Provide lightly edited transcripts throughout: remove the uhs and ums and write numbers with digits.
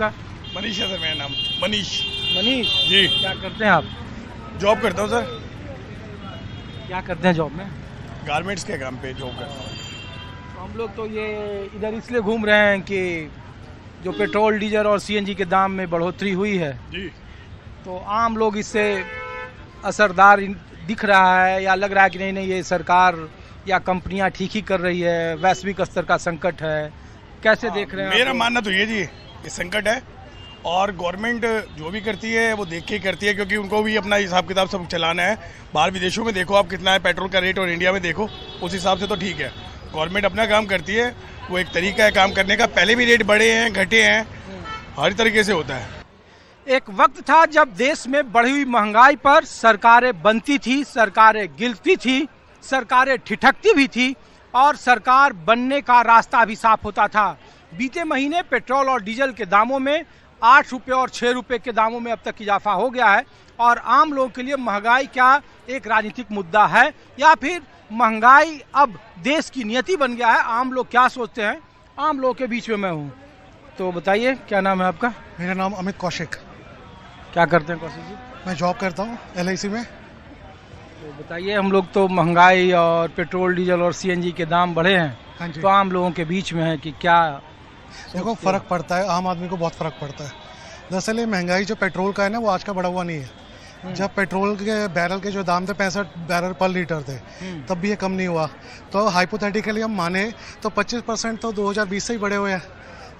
आपका? मनीष है सर मेरा नाम, मनीष मनीष जी। क्या करते हैं आप? जॉब करता हूँ सर, क्या करते हैं जॉब में? गारमेंट्स के काम पे जॉब करता हूँ। तो हम लोग तो ये इधर इसलिए घूम रहे हैं कि जो पेट्रोल डीजल और सीएनजी के दाम में बढ़ोतरी हुई है, जी तो आम लोग इससे असरदार दिख रहा है या लग रहा है कि नहीं नहीं ये सरकार या कंपनियां ठीक ही कर रही है, वैश्विक स्तर का संकट है, कैसे देख रहे हैं? मेरा मानना तो ये जी, ये संकट है और गवर्नमेंट जो भी करती है वो देख के ही करती है, क्योंकि उनको भी अपना हिसाब किताब सब चलाना है। बाहर विदेशों में देखो आप कितना है पेट्रोल का रेट, और इंडिया में देखो उस हिसाब से तो ठीक है। गवर्नमेंट अपना काम करती है, वो एक तरीका है काम करने का। पहले भी रेट बढ़े हैं, घटे हैं, हर तरीके से होता है। एक वक्त था जब देश में बढ़ी हुई महंगाई पर सरकारें बनती थी, सरकारें गिरती थी, सरकारें ठिठकती भी थी और सरकार बनने का रास्ता भी साफ होता था। बीते महीने पेट्रोल और डीजल के दामों में 8 रुपये और 6 रुपये के दामों में अब तक इजाफा हो गया है। और आम लोगों के लिए महंगाई क्या एक राजनीतिक मुद्दा है या फिर महंगाई अब देश की नियति बन गया है? आम लोग क्या सोचते हैं, आम लोगों के बीच में मैं हूँ। तो बताइए, क्या नाम है आपका? मेरा नाम अमित कौशिक। क्या करते हैं कौशिक जी? मैं जॉब करता हूँ LIC में। तो बताइए, हम लोग तो महंगाई और पेट्रोल डीजल और सीएनजी के दाम बढ़े हैं, हाँ जी। तो आम लोगों के बीच में है कि क्या देखो फ़र्क पड़ता है, आम आदमी को बहुत फ़र्क पड़ता है। दरअसल ये महंगाई जो पेट्रोल का है ना, वो आज का बढ़ा हुआ नहीं है। जब पेट्रोल के बैरल के जो दाम थे 65 बैरल पर लीटर थे, तब भी ये कम नहीं हुआ। तो हाइपोथेटिकली हम माने तो 25% तो 2020 से ही बढ़े हुए हैं।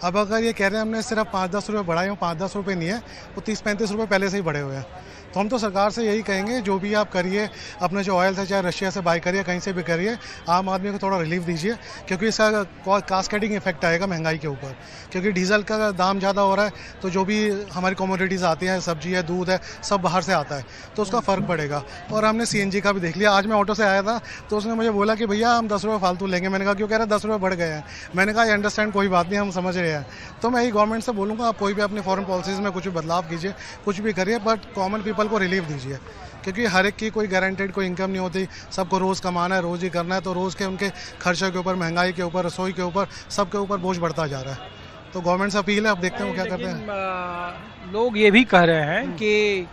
अब अगर ये कह रहे हैं हमने सिर्फ 5-10 रुपये बढ़ाए हो, 5-10 रुपये नहीं है, वो 30-35 रुपये पहले से ही बढ़े हुए हैं। तो हम तो सरकार से यही कहेंगे, जो भी आप करिए, अपने जो ऑयल से चाहे रशिया से बाय करिए, कहीं से भी करिए, आम आदमी को थोड़ा रिलीफ दीजिए, क्योंकि इसका कास्केडिंग इफेक्ट आएगा महंगाई के ऊपर। क्योंकि डीजल का दाम ज़्यादा हो रहा है, तो जो भी हमारी कमोडिटीज़ आती हैं, सब्जी है, दूध है, सब बाहर से आता है, तो उसका फ़र्क पड़ेगा। और हमने CNG का भी देख लिया। आज मैं ऑटो से आया था, तो उसने मुझे बोला कि भैया हम 10 रुपये फालतू लेंगे। मैंने कहा क्यों? कह रहे 10 रुपये बढ़ गए हैं। मैंने कहा अंडरस्टैंड, कोई बात नहीं, हम समझ रहे हैं। तो मैं यही गवर्नमेंट से बोलूँगा, आप कोई भी अपनी फॉरेन पॉलिसीज़ में कुछ भी बदलाव कीजिए, कुछ भी करिए, बट कॉमन पीपल को रिलीफ दीजिए, क्योंकि हर एक की कोई गारंटेड कोई इनकम नहीं होती। सबको रोज़ कमाना है, रोज़ ही करना है, तो रोज़ के उनके खर्चे के ऊपर, महंगाई के ऊपर, रसोई के ऊपर, सब के ऊपर बोझ बढ़ता जा रहा है। तो गवर्नमेंट से अपील है, अब देखते हैं वो क्या करते हैं। लोग ये भी कह रहे हैं कि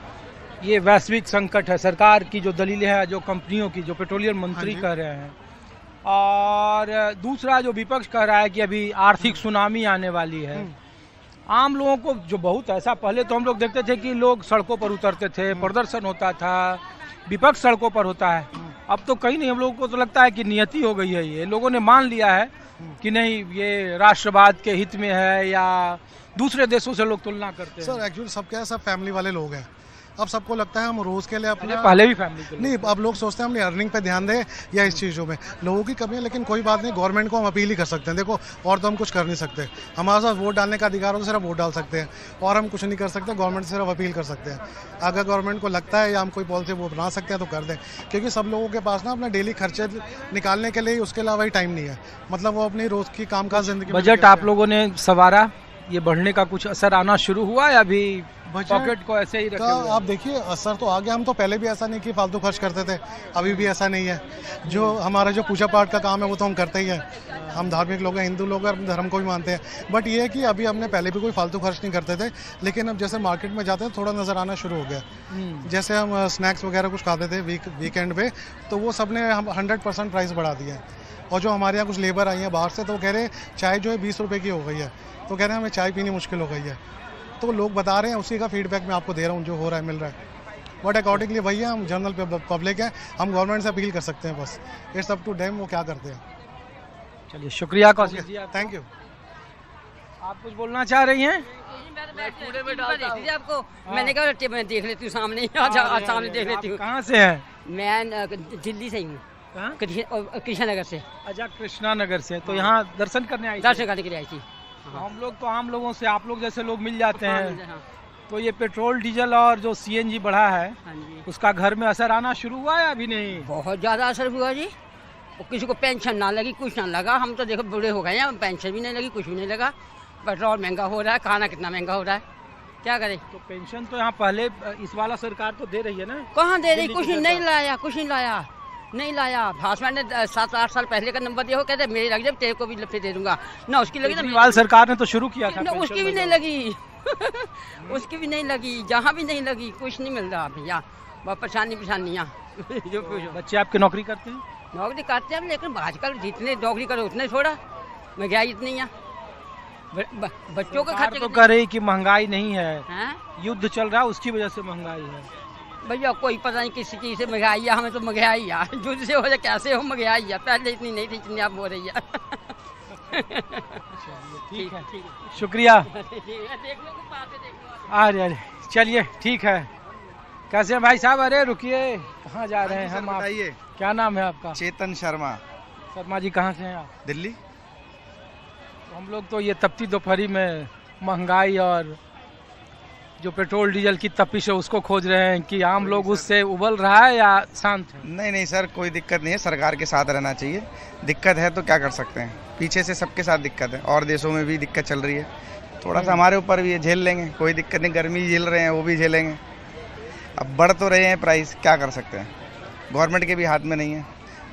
ये वैश्विक संकट है। सरकार की जो दलीलें हैं, जो कंपनियों की, जो पेट्रोलियम मंत्री कह रहे हैं, और दूसरा जो विपक्ष कह रहा है कि अभी आर्थिक सुनामी आने वाली है। आम लोगों को जो बहुत ऐसा, पहले तो हम लोग देखते थे कि लोग सड़कों पर उतरते थे, प्रदर्शन होता था, विपक्ष सड़कों पर होता है। अब तो कहीं नहीं, हम लोगों को तो लगता है कि नियति हो गई है। ये लोगों ने मान लिया है कि नहीं, ये राष्ट्रवाद के हित में है, या दूसरे देशों से लोग तुलना करते हैं। सर एक्चुअली सब क्या है, सब फैमिली वाले लोग हैं। अब सबको लगता है हम रोज़ के लिए अपने, पहले भी फैमिली के नहीं, अब लोग सोचते हैं हमने अर्निंग पे ध्यान दें या इस चीज़ों में। लोगों की कमी है, लेकिन कोई बात नहीं, गवर्नमेंट को हम अपील ही कर सकते हैं। देखो, और तो हम कुछ कर नहीं सकते। हमारे साथ वोट डालने का अधिकार हो तो सिर्फ वोट डाल सकते हैं, और हम कुछ नहीं कर सकते। गवर्नमेंट से सिर्फ अपील कर सकते हैं। अगर गवर्नमेंट को लगता है या हम कोई पॉलिसी वो बना सकते हैं तो कर दें, क्योंकि सब लोगों के पास ना अपना डेली खर्चे निकालने के लिए उसके अलावा ही टाइम नहीं है। मतलब वो अपनी रोज़ की कामकाज ज़िंदगी। बजट आप लोगों ने सवारा, ये बढ़ने का कुछ असर आना शुरू हुआ या अभी पॉकेट को ऐसे ही रखे हुए? आप देखिए, असर तो आ गया। हम तो पहले भी ऐसा नहीं कि फालतू खर्च करते थे, अभी भी ऐसा नहीं है। जो हमारा जो पूजा पाठ का काम है वो तो हम करते ही हैं। हम धार्मिक लोग हैं, हिंदू लोग हैं, धर्म को भी मानते हैं। बट ये है कि अभी हमने पहले भी कोई फालतू खर्च नहीं करते थे, लेकिन अब जैसे मार्केट में जाते हैं थोड़ा नज़र आना शुरू हो गया। जैसे हम स्नैक्स वगैरह कुछ खाते थे वीकेंड पे, तो वो सब ने हम 100% प्राइस बढ़ा दिया है। और जो हमारे यहाँ कुछ लेबर आई है बाहर से, तो वो कह रहे हैं चाय जो है 20 रुपये की हो गई है, तो कह रहे हैं हमें चाय पीनी मुश्किल हो गई है। तो लोग बता रहे हैं, उसी का फीडबैक मैं आपको दे रहा हूँ, जो हो रहा है, मिल रहा है। बट अकॉर्डिंगली भैया, हम जनरल पब्लिक है, हम गवर्नमेंट से अपील कर सकते हैं बस। इट्स अप टू देम वो क्या करते हैं। चलिए, शुक्रिया कौशिक जी, थैंक यू। आप कुछ बोलना चाह रही हैं? आपको मैंने कहा मैं देख लेती हूँ सामने, सामने देख लेती हूँ। कहाँ से हैं? मैं दिल्ली से ही हूँ, कृष्णा नगर से। अच्छा, कृष्णा नगर से। तो यहाँ दर्शन करने आई? दर्शन करने के लिए आई थी। हम लोग तो आम लोगों से, आप लोग जैसे लोग मिल जाते हैं। तो ये पेट्रोल डीजल और जो CNG बढ़ा है, उसका घर में असर आना शुरू हुआ है अभी नहीं? बहुत ज़्यादा असर हुआ जी। किसी को पेंशन ना लगी, कुछ ना लगा। हम तो देखो बूढ़े हो गए हैं, पेंशन भी नहीं लगी, कुछ भी नहीं लगा। पेट्रोल महंगा हो रहा है, खाना कितना महंगा हो रहा है, क्या करें। तो पेंशन तो यहाँ पहले इस वाला सरकार तो दे रही है ना? कहाँ दे रही? कुछ नहीं लाया, कुछ नहीं लाया, नहीं लाया। भाजपा ने 7-8 साल पहले का नंबर दिया, हो कहते मेरी लग जाए, तेरे को भी फिर दे दूंगा ना। उसकी लगी ना, सरकार ने तो शुरू किया था, उसकी भी नहीं लगी। उसकी भी नहीं लगी, जहाँ भी नहीं लगी, कुछ नहीं मिल रहा भैया। बहुत परेशानियाँ जो पूछो। बच्चे आपके नौकरी करते हैं? नौकरी करते हैं लेकिन आजकल जितने नौकरी करो उतने छोड़ा, महंगाई इतनी है। बच्चों के सरकार खर्चे तो कह रही कि महंगाई नहीं है, हैं युद्ध चल रहा है उसकी वजह से महंगाई है। भैया कोई पता नहीं किस चीज़ से महंगाई है, हमें तो महंगाई है। जुद्ध से हो जाए कैसे हो, महंगाई है। पहले इतनी नहीं थी जितनी अब हो रही है। ठीक है, शुक्रिया। देख लो कि पास से देख लो। अरे चलिए ठीक है। कैसे हैं भाई साहब? अरे रुकिए, कहाँ जा रहे हैं हम? आप बताइए। क्या नाम है आपका? चेतन शर्मा, शर्मा जी कहाँ से हैं आप? दिल्ली। तो हम लोग तो ये तपती दोपहरी में महंगाई और जो पेट्रोल डीजल की तपिश है उसको खोज रहे हैं कि आम लोग उससे उबल रहा है या शांत है। नहीं नहीं सर, कोई दिक्कत नहीं है, सरकार के साथ रहना चाहिए। दिक्कत है तो क्या कर सकते हैं, पीछे से सबके साथ दिक्कत है, और देशों में भी दिक्कत चल रही है। थोड़ा सा हमारे ऊपर भी है, झेल लेंगे, कोई दिक्कत नहीं। गर्मी झेल रहे हैं, वो भी झेलेंगे। अब बढ़ तो रहे हैं प्राइस, क्या कर सकते हैं, गवर्नमेंट के भी हाथ में नहीं है।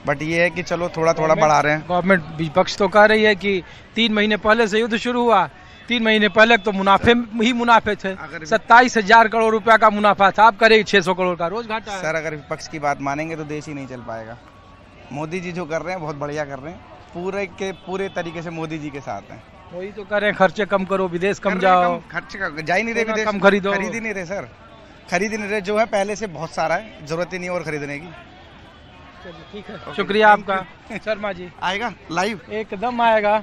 बट ये है कि चलो थोड़ा थोड़ा बढ़ा रहे हैं। गवर्नमेंट विपक्ष तो कह रही है कि 3 महीने पहले से युद्ध शुरू हुआ, 3 महीने पहले तो मुनाफे ही मुनाफे थे। 27,000 करोड़ रुपया का मुनाफा था, आप करें 600 करोड़ का रोज घाटा है। सर अगर विपक्ष की बात मानेंगे तो देश ही नहीं चल पाएगा। मोदी जी जो कर रहे हैं बहुत बढ़िया कर रहे हैं, पूरे के पूरे तरीके से मोदी जी के साथ हैं। वही तो कह रहे हैं, खर्चे कम करो, विदेश कम जाओ। खर्च जा ही नहीं रहे विदेश, कम खरीदो। खरीद ही नहीं रहे सर, खरीद ही नहीं रहे। जो है पहले से बहुत सारा है, जरूरत ही नहीं है और खरीदने की। ठीक है, शुक्रिया आपका। शर्मा जी आएगा लाइव एकदम आएगा।